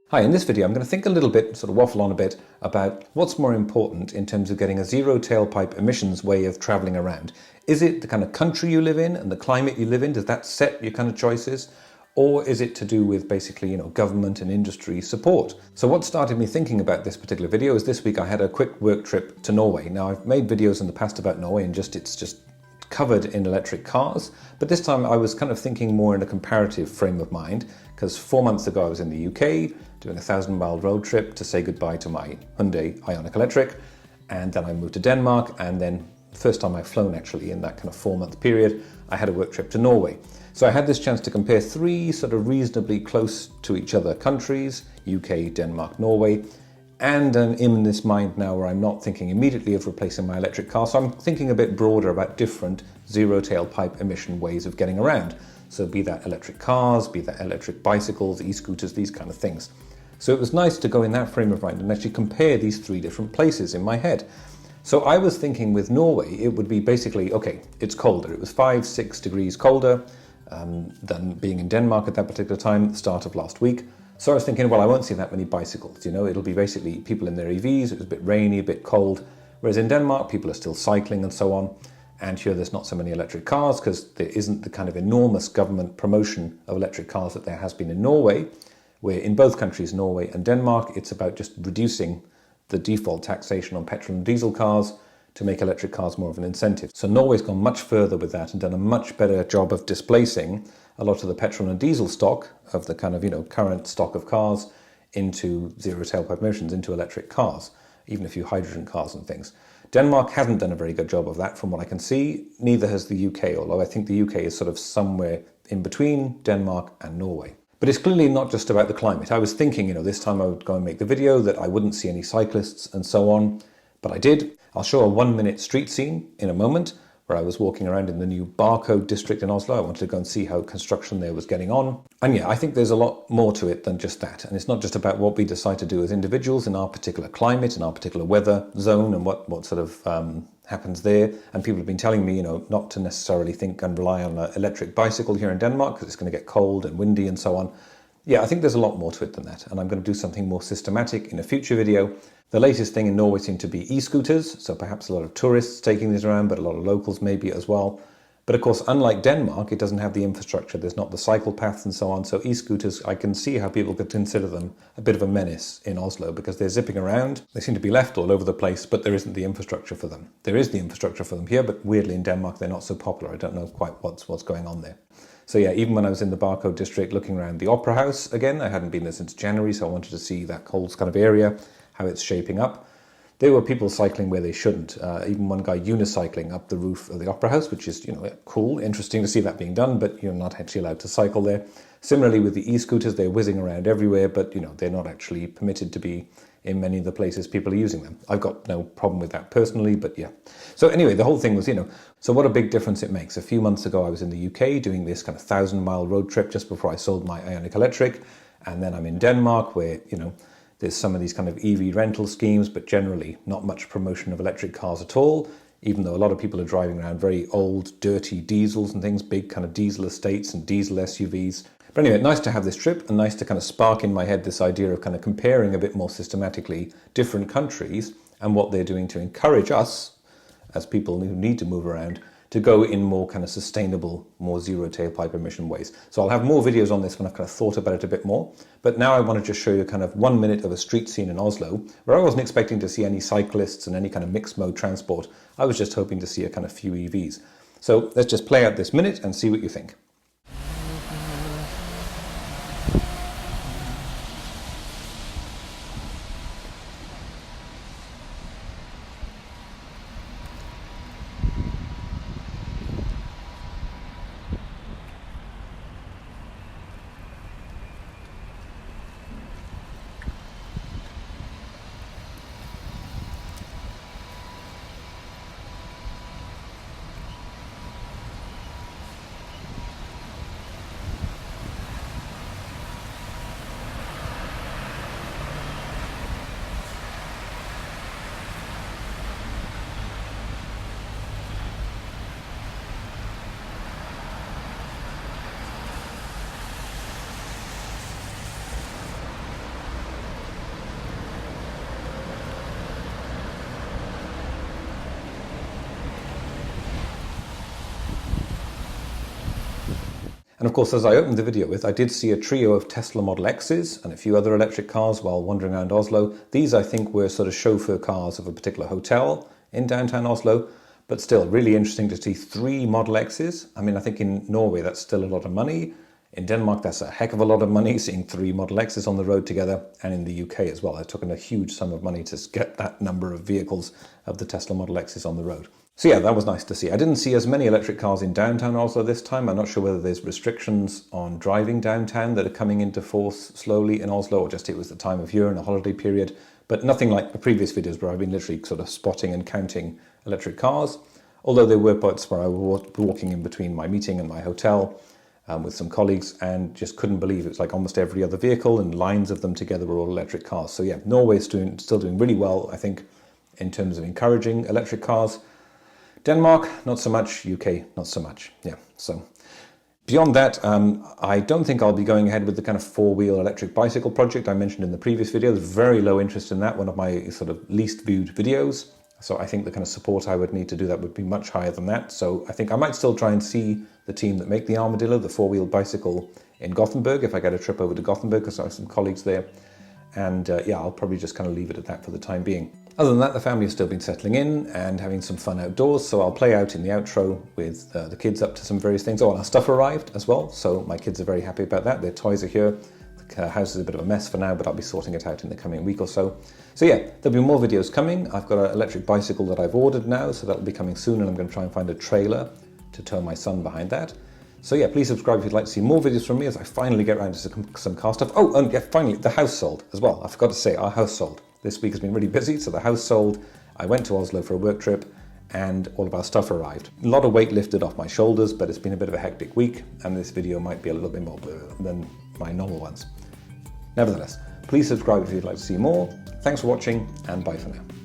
Hi, in this video I'm going to think a little bit, sort of waffle on a bit, about what's more important in terms of getting a zero tailpipe emissions way of travelling around. Is it the kind of country you live in and the climate you live in? Does that set your kind of choices? Or is it to do with basically, government and industry support? So what started me thinking about this particular video is this week I had a quick work trip to Norway. Now I've made videos in the past about Norway and it's just covered in electric cars, but this time I was kind of thinking more in a comparative frame of mind, because 4 months ago I was in the UK doing a 1,000-mile road trip to say goodbye to my Hyundai IONIQ Electric, and then I moved to Denmark, and then the first time I've flown actually in that kind of 4-month period, I had a work trip to Norway. So I had this chance to compare three sort of reasonably close to each other countries, UK, Denmark, Norway, and I'm in this mind now where I'm not thinking immediately of replacing my electric car, so I'm thinking a bit broader about different zero tailpipe emission ways of getting around. So be that electric cars, be that electric bicycles, e-scooters, these kind of things. So it was nice to go in that frame of mind and actually compare these three different places in my head. So I was thinking with Norway, it would be basically, okay, it's colder. It was 5-6 degrees colder than being in Denmark at that particular time, at the start of last week. So I was thinking, well, I won't see that many bicycles, it'll be basically people in their EVs. It was a bit rainy, a bit cold. Whereas in Denmark, people are still cycling and so on. And here there's not so many electric cars because there isn't the kind of enormous government promotion of electric cars that there has been in Norway, where in both countries, Norway and Denmark, it's about just reducing the default taxation on petrol and diesel cars to make electric cars more of an incentive. So Norway's gone much further with that and done a much better job of displacing a lot of the petrol and diesel stock of the kind of, current stock of cars into zero tailpipe emissions, into electric cars, even a few hydrogen cars and things. Denmark hasn't done a very good job of that from what I can see, neither has the UK, although I think the UK is sort of somewhere in between Denmark and Norway. But it's clearly not just about the climate. I was thinking, this time I would go and make the video that I wouldn't see any cyclists and so on, but I did. I'll show a 1-minute street scene in a moment where I was walking around in the new Barcode district in Oslo. I wanted to go and see how construction there was getting on. And yeah, I think there's a lot more to it than just that. And it's not just about what we decide to do as individuals in our particular climate, in our particular weather zone, and what sort of happens there. And people have been telling me, not to necessarily think and rely on an electric bicycle here in Denmark because it's going to get cold and windy and so on. Yeah, I think there's a lot more to it than that. And I'm going to do something more systematic in a future video. The latest thing in Norway seem to be e-scooters, so perhaps a lot of tourists taking these around, but a lot of locals maybe as well. But of course, unlike Denmark, it doesn't have the infrastructure. There's not the cycle paths and so on. So e-scooters, I can see how people could consider them a bit of a menace in Oslo because they're zipping around. They seem to be left all over the place, but there isn't the infrastructure for them. There is the infrastructure for them here, but weirdly in Denmark, they're not so popular. I don't know quite what's going on there. So yeah, even when I was in the Barcode district looking around the Opera House, again, I hadn't been there since January, so I wanted to see that whole kind of area, how it's shaping up. There were people cycling where they shouldn't. Even one guy unicycling up the roof of the Opera House, which is, cool, interesting to see that being done, but you're not actually allowed to cycle there. Similarly with the e-scooters, they're whizzing around everywhere, but, they're not actually permitted to be in many of the places people are using them. I've got no problem with that personally, but yeah. So anyway, the whole thing was, so what a big difference it makes. A few months ago, I was in the UK doing this kind of 1,000-mile road trip just before I sold my IONIQ Electric. And then I'm in Denmark where, there's some of these kind of EV rental schemes, but generally not much promotion of electric cars at all, even though a lot of people are driving around very old, dirty diesels and things, big kind of diesel estates and diesel SUVs. But anyway, nice to have this trip and nice to kind of spark in my head this idea of kind of comparing a bit more systematically different countries and what they're doing to encourage us, as people who need to move around, to go in more kind of sustainable, more zero tailpipe emission ways. So I'll have more videos on this when I've kind of thought about it a bit more. But now I want to just show you kind of 1 minute of a street scene in Oslo, where I wasn't expecting to see any cyclists and any kind of mixed mode transport. I was just hoping to see a kind of few EVs. So let's just play out this minute and see what you think. And of course, as I opened the video with, I did see a trio of Tesla Model X's and a few other electric cars while wandering around Oslo. These, I think, were sort of chauffeur cars of a particular hotel in downtown Oslo, but still really interesting to see 3 Model X's. I mean, I think in Norway that's still a lot of money. In Denmark, that's a heck of a lot of money, seeing 3 Model X's on the road together, and in the UK as well. It took in a huge sum of money to get that number of vehicles of the Tesla Model X's on the road. So yeah, that was nice to see. I didn't see as many electric cars in downtown Oslo this time. I'm not sure whether there's restrictions on driving downtown that are coming into force slowly in Oslo, or just it was the time of year and a holiday period. But nothing like the previous videos where I've been literally sort of spotting and counting electric cars. Although there were parts where I was walking in between my meeting and my hotel with some colleagues and just couldn't believe it's like almost every other vehicle and lines of them together were all electric cars. So yeah, Norway's still doing really well, I think, in terms of encouraging electric cars. Denmark, not so much. UK, not so much. Yeah, so beyond that, I don't think I'll be going ahead with the kind of 4-wheel electric bicycle project I mentioned in the previous video. There's very low interest in that, one of my sort of least viewed videos. So I think the kind of support I would need to do that would be much higher than that. So I think I might still try and see the team that make the Armadillo, the 4-wheel bicycle in Gothenburg, if I get a trip over to Gothenburg, because I have some colleagues there. And yeah, I'll probably just kind of leave it at that for the time being. Other than that, the family has still been settling in and having some fun outdoors, so I'll play out in the outro with the kids up to some various things. Oh, and our stuff arrived as well, so my kids are very happy about that. Their toys are here. The house is a bit of a mess for now, but I'll be sorting it out in the coming week or so. So yeah, there'll be more videos coming. I've got an electric bicycle that I've ordered now, so that'll be coming soon, and I'm going to try and find a trailer to tow my son behind that. So yeah, please subscribe if you'd like to see more videos from me as I finally get around to some car stuff. Oh, and yeah, finally, the house sold as well. I forgot to say, our house sold. This week has been really busy, so the house sold. I went to Oslo for a work trip and all of our stuff arrived. A lot of weight lifted off my shoulders, but it's been a bit of a hectic week, and this video might be a little bit more than my normal ones. Nevertheless, please subscribe if you'd like to see more. Thanks for watching, and bye for now.